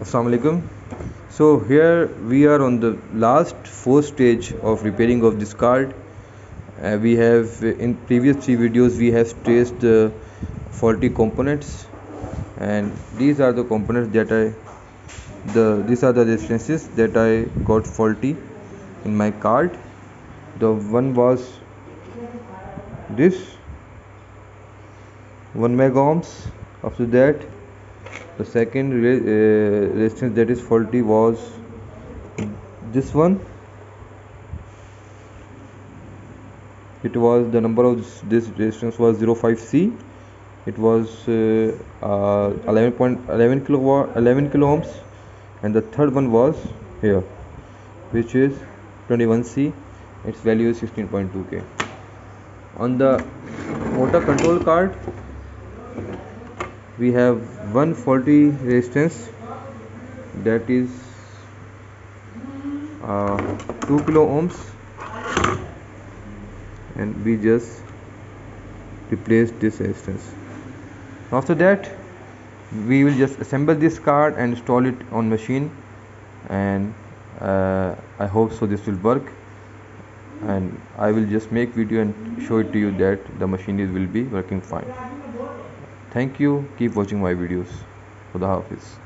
Assalamu alaikum. So here we are on the last fourth stage of repairing of this card. We have in previous three videos we have traced the faulty components, and these are the components that these are the resistances that I got faulty in my card. The one was this 1 mega ohms. After that, the second resistance that is faulty was this one. It was the number of this resistance was 05C. It was 11 kilo ohms, and the third one was here, which is 21C. Its value is 16.2K. On the motor control card, we have one faulty resistance, that is 2 kilo ohms, and we just replace this resistance. After that, we will just assemble this card and install it on machine, and I hope so this will work, and I will just make video and show it to you that the machine will be working fine. Thank you. Keep watching my videos. Khuda Hafiz.